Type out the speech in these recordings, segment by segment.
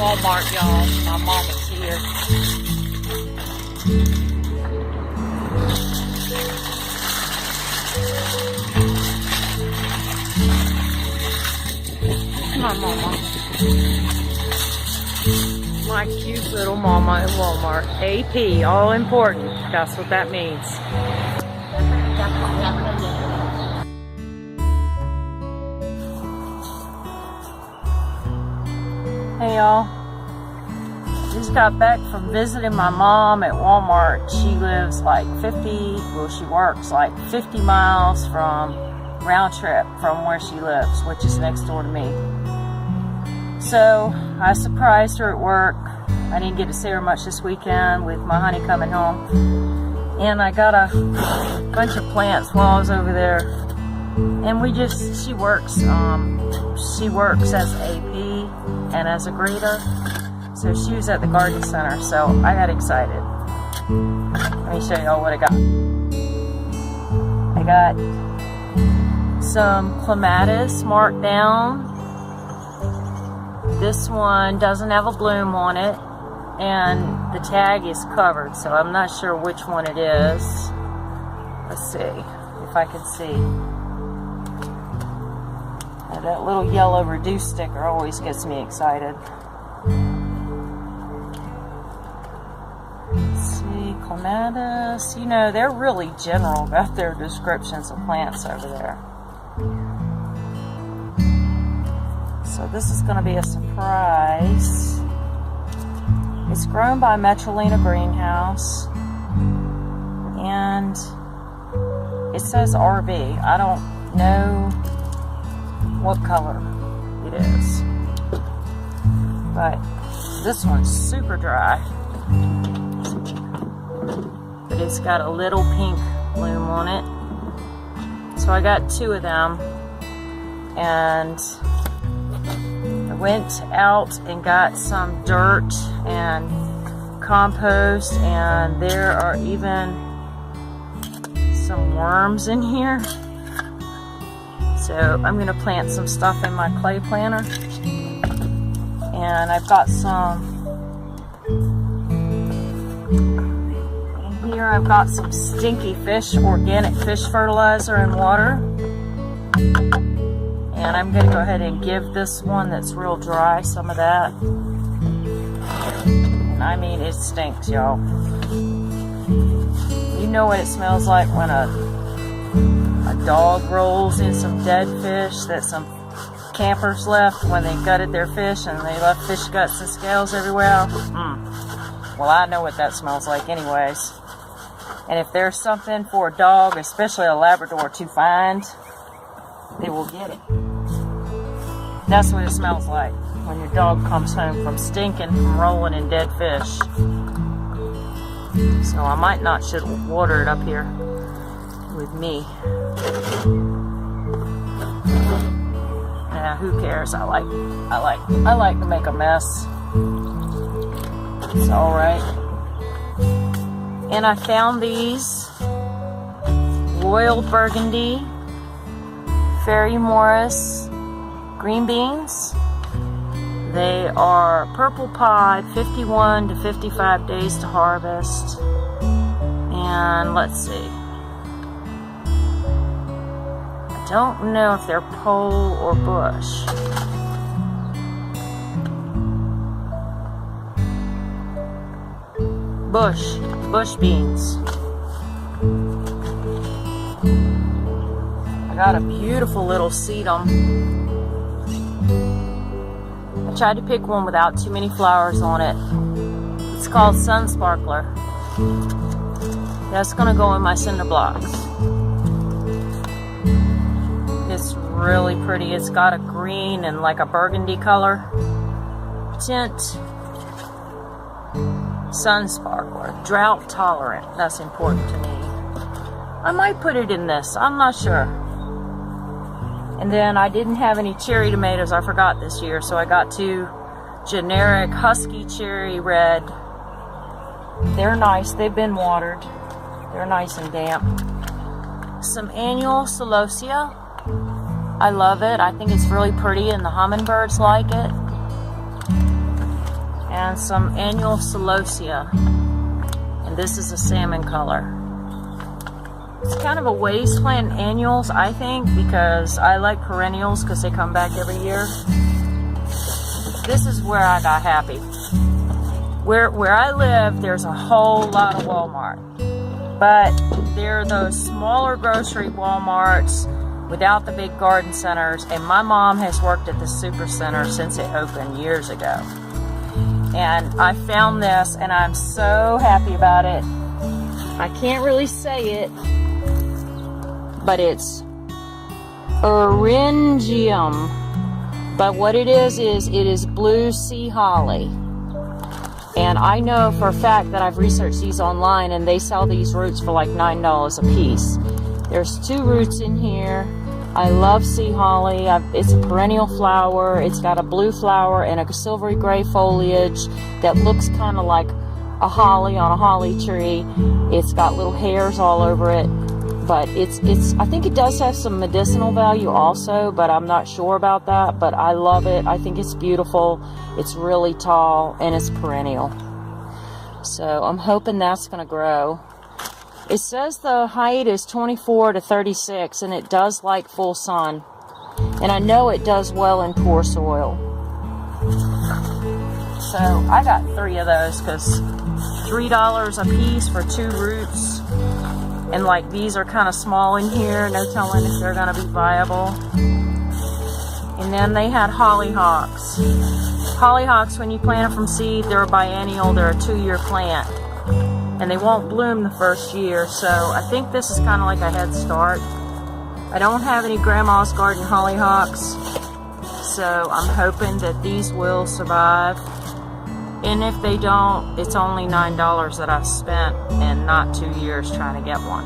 Walmart, y'all. My mom is here. Come on, Mama. My cute little mama at Walmart. AP, all important. That's what that means. Hey y'all, just got back from visiting my mom at Walmart. She lives like she works like 50 miles from round trip from where she lives, which is next door to me. So I surprised her at work. I didn't get to see her much this weekend with my honey coming home. And I got a bunch of plants while I was over there. And she works as AP and as a greeter. So she was at the garden center, so I got excited. Let me show y'all what I got. I got some clematis marked down. This one doesn't have a bloom on it, and the tag is covered, so I'm not sure which one it is. Let's see if I can see. That little yellow reduced sticker always gets me excited. Let's see, clematis. You know, they're really general about their descriptions of plants over there. So this is going to be a surprise. It's grown by Metrolina Greenhouse. And it says RB. I don't know what color it is, but this one's super dry, but it's got a little pink bloom on it. So I got 2 of them, and I went out and got some dirt and compost, and there are even some worms in here. So I'm going to plant some stuff in my clay planter. And I've got some, in here I've got some Stinky Fish organic fish fertilizer and water. And I'm going to go ahead and give this one that's real dry some of that. And I mean, it stinks, y'all. You know what it smells like when a dog rolls in some dead fish that some campers left when they gutted their fish, and they left fish guts and scales everywhere. Well, I know what that smells like anyways. And if there's something for a dog, especially a Labrador, to find, they will get it. That's what it smells like when your dog comes home from stinking from rolling in dead fish. So I might not should water it up here with me. Yeah, who cares? I like to make a mess. It's all right. And I found these Royal Burgundy Fairy Morris green beans. They are purple pod, 51 to 55 days to harvest. And let's see. Don't know if they're pole or bush. Bush beans. I got a beautiful little sedum. I tried to pick one without too many flowers on it. It's called Sun Sparkler. That's gonna go in my cinder blocks. It's really pretty. It's got a green and like a burgundy color tint. Sun Sparkler. Drought tolerant. That's important to me. I might put it in this. I'm not sure. And then I didn't have any cherry tomatoes. I forgot this year. So I got 2 generic Husky Cherry Red. They're nice. They've been watered. They're nice and damp. Some annual celosia. I love it. I think it's really pretty and the hummingbirds like it. and some annual celosia. And this is a salmon color. It's kind of a waste plant, annuals, I think, because I like perennials because they come back every year. This is where I got happy. Where I live, there's a whole lot of Walmart. But there are those smaller grocery Walmarts without the big garden centers. And my mom has worked at the Super Center since it opened years ago. And I found this and I'm so happy about it. I can't really say it, but it's Eryngium. But what it is blue sea holly. And I know for a fact that I've researched these online and they sell these roots for like $9 a piece. There's 2 roots in here. I love sea holly. It's a perennial flower. It's got a blue flower and a silvery gray foliage that looks kind of like a holly on a holly tree. It's got little hairs all over it. But I think it does have some medicinal value also, but I'm not sure about that. But I love it. I think it's beautiful. It's really tall and it's perennial. So I'm hoping that's going to grow. It says the height is 24 to 36 and it does like full sun. And I know it does well in poor soil. So I got 3 of those because $3 a piece for 2 roots. And like these are kind of small in here, no telling if they're going to be viable. And then they had hollyhocks. Hollyhocks, when you plant them from seed, they're a biennial, they're a 2-year plant. And they won't bloom the first year, so I think this is kind of like a head start. I don't have any Grandma's Garden hollyhocks, so I'm hoping that these will survive. And if they don't, it's only $9 that I've spent and not 2 years trying to get one.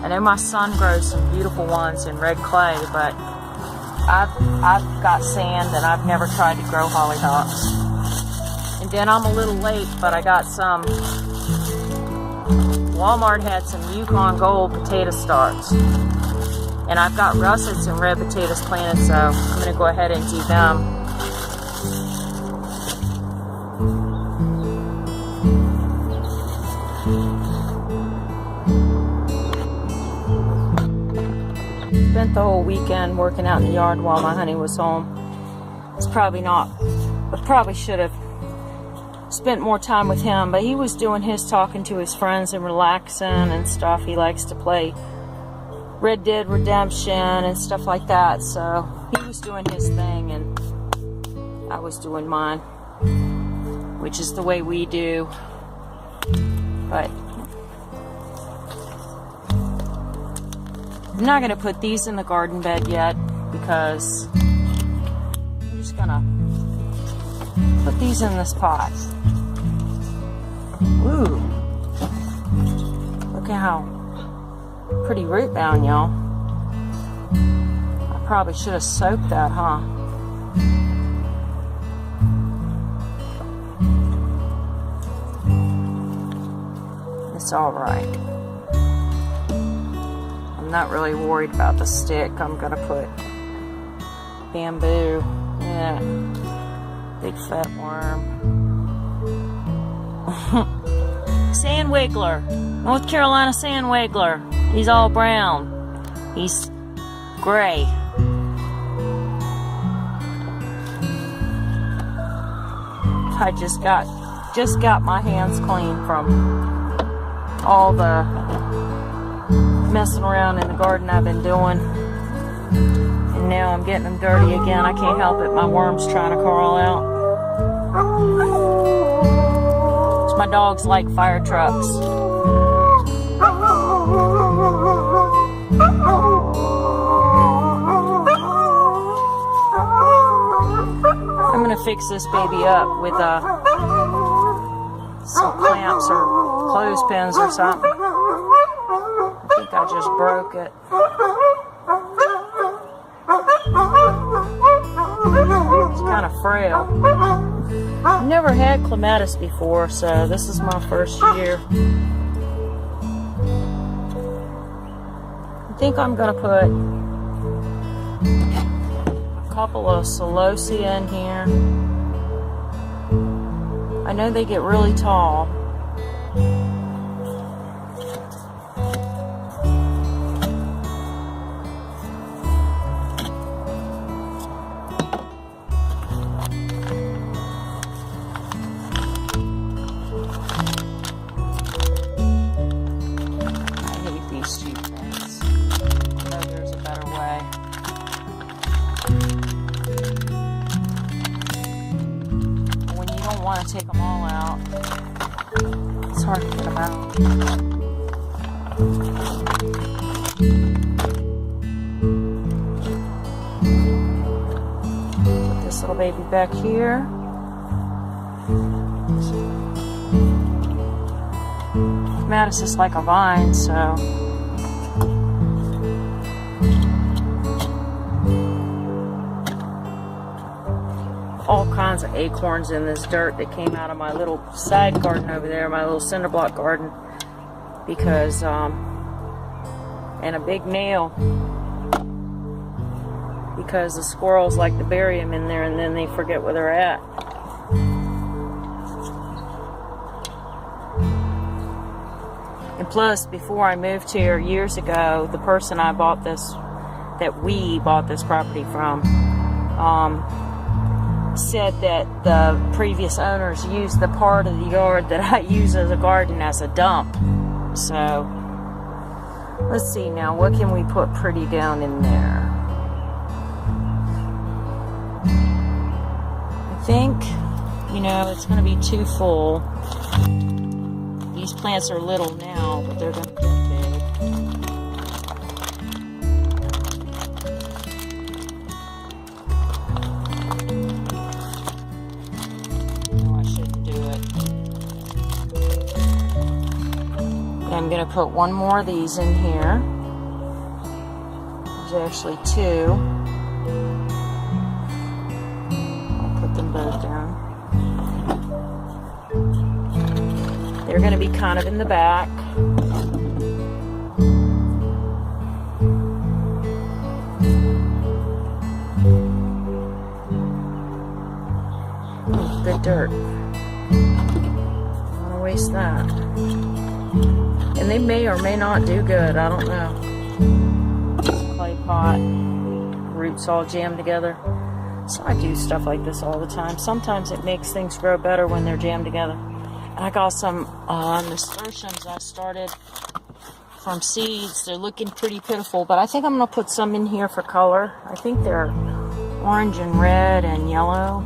I know my son grows some beautiful ones in red clay, but I've got sand and I've never tried to grow hollyhocks. And then I'm a little late, but I got some. Walmart had some Yukon Gold potato starts. And I've got russets and red potatoes planted, so I'm going to go ahead and do them. Spent the whole weekend working out in the yard while my honey was home. It's probably not, I probably should have spent more time with him, but he was doing his talking to his friends and relaxing and stuff. He likes to play Red Dead Redemption and stuff like that, so he was doing his thing and I was doing mine, which is the way we do. But I'm not going to put these in the garden bed yet because I'm just going to put these in this pot. Ooh, look at how pretty root bound, y'all. I probably should have soaked that, huh? It's all right. I'm not really worried about the stick. I'm gonna put bamboo. Yeah, big fat worm. Sand wiggler, North Carolina sand wiggler. He's all brown. He's gray. I just got my hands clean from all the messing around in the garden I've been doing, and now I'm getting them dirty again. I can't help it. My worm's trying to crawl out. My dogs like fire trucks. I'm gonna fix this baby up with some clamps or clothespins or something. I think I just broke it. It's kind of frail. I've never had clematis before, so this is my first year. I think I'm gonna put a couple of celosia in here. I know they get really tall. Take them all out. It's hard to get them out. Put this little baby back here. Mattis is like a vine, so all kinds of acorns in this dirt that came out of my little side garden over there, my little cinder block garden, because and a big nail, because the squirrels like to bury them in there and then they forget where they're at. And plus, before I moved here years ago, the person we bought this property from, said that the previous owners used the part of the yard that I use as a garden as a dump. So let's see now, what can we put pretty down in there? I think, you know, it's going to be too full. These plants are little now, but they're going to get big. I'm going to put one more of these in here. There's actually two. I'll put them both down. They're going to be kind of in the back. Good dirt. Don't want to waste that. And they may or may not do good, I don't know. Clay pot, roots all jammed together. So I do stuff like this all the time. Sometimes it makes things grow better when they're jammed together. And I got some nasturtiums I started from seeds. They're looking pretty pitiful, but I think I'm going to put some in here for color. I think they're orange and red and yellow.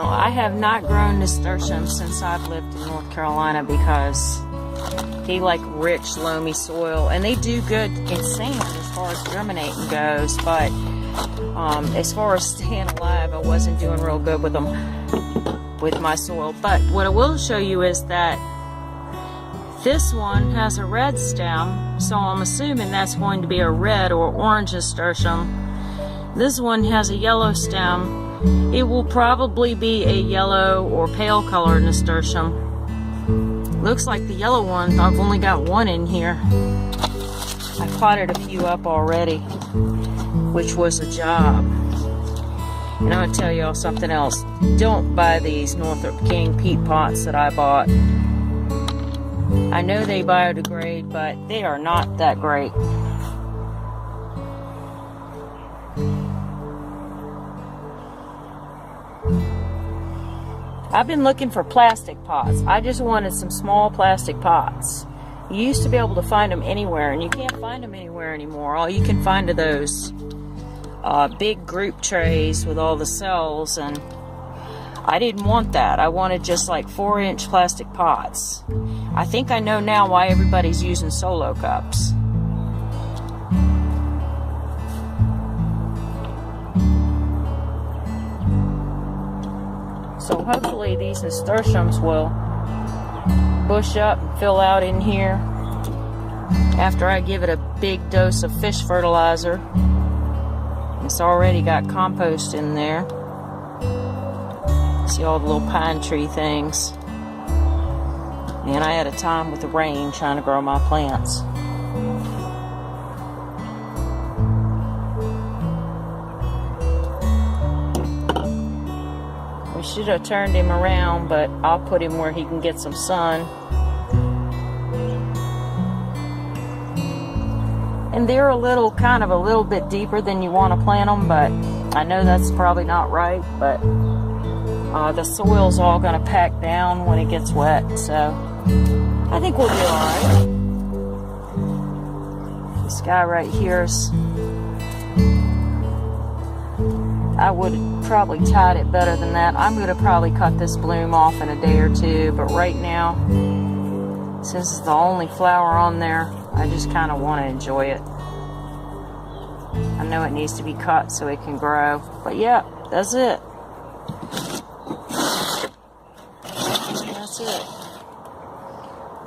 I have not grown nasturtiums since I've lived in North Carolina because they like rich, loamy soil, and they do good in sand as far as germinating goes, but as far as staying alive, I wasn't doing real good with them, with my soil. But what I will show you is that this one has a red stem, so I'm assuming that's going to be a red or orange nasturtium. This one has a yellow stem. It will probably be a yellow or pale color nasturtium. Looks like the yellow one, I've only got one in here. I potted a few up already, which was a job. And I'm going to tell y'all something else. Don't buy these Northrop King peat pots that I bought. I know they biodegrade, but they are not that great. I've been looking for plastic pots. I just wanted some small plastic pots. You used to be able to find them anywhere, and you can't find them anywhere anymore. All you can find are those big group trays with all the cells, and I didn't want that. I wanted just like 4-inch plastic pots. I think I know now why everybody's using Solo cups. So hopefully these nasturtiums will bush up and fill out in here after I give it a big dose of fish fertilizer. It's already got compost in there. See all the little pine tree things. Man, I had a time with the rain trying to grow my plants. We should have turned him around, but I'll put him where he can get some sun. And they're kind of a little bit deeper than you want to plant them, but I know that's probably not right, but the soil's all going to pack down when it gets wet, so I think we'll be alright. This guy right here's, I would have probably tied it better than that. I'm going to probably cut this bloom off in a day or two, but right now, since it's the only flower on there, I just kind of want to enjoy it. I know it needs to be cut so it can grow, but yeah, that's it. That's it.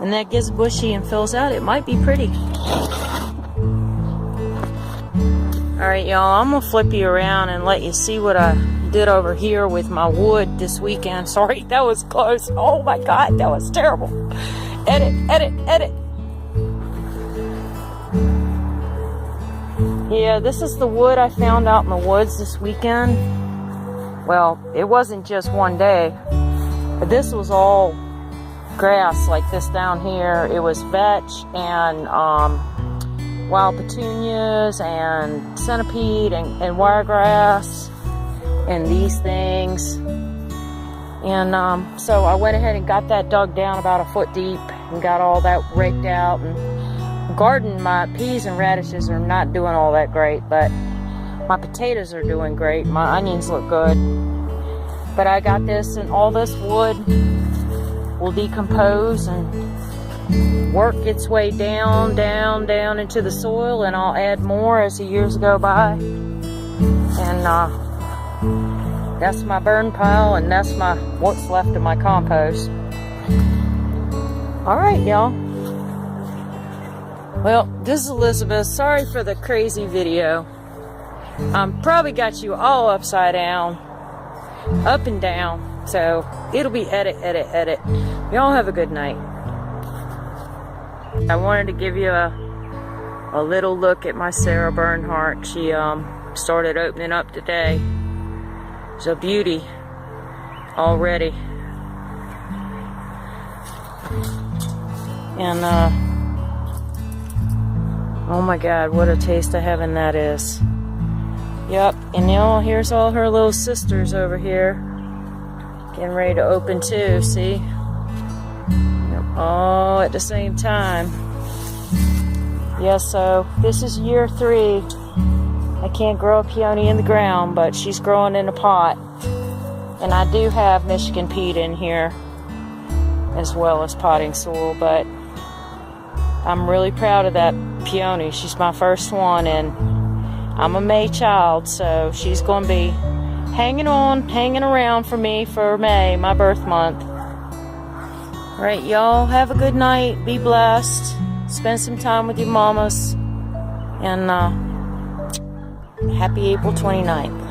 And that gets bushy and fills out. It might be pretty. Alright, y'all, I'm going to flip you around and let you see what I did over here with my wood this weekend. Sorry, that was close. Oh my God, that was terrible. Edit, edit, edit. Yeah, this is the wood I found out in the woods this weekend. Well, it wasn't just one day, but this was all grass like this down here. It was vetch and wild petunias and centipede and wiregrass and these things. And so I went ahead and got that dug down about a foot deep and got all that raked out. And garden, my peas and radishes are not doing all that great, but my potatoes are doing great. My onions look good. But I got this, and all this wood will decompose and work its way down, down, down into the soil, and I'll add more as the years go by. And that's my burn pile, and that's what's left of my compost. Alright, y'all. Well, this is Elizabeth. Sorry for the crazy video. Probably got you all upside down, up and down. So it'll be edit, edit, edit. Y'all have a good night. I wanted to give you a little look at my Sarah Bernhardt. She started opening up today. It's a beauty already. And oh my God, what a taste of heaven that is. Yep, and y'all, here's all her little sisters over here. Getting ready to open too, see? Yep, all at the same time. Yeah, so this is year 3. I can't grow a peony in the ground, but she's growing in a pot. And I do have Michigan peat in here, as well as potting soil, but I'm really proud of that peony. She's my first one, and I'm a May child, so she's going to be hanging around for me for May, my birth month. All right, y'all, have a good night. Be blessed. Spend some time with your mamas. And happy April 29th.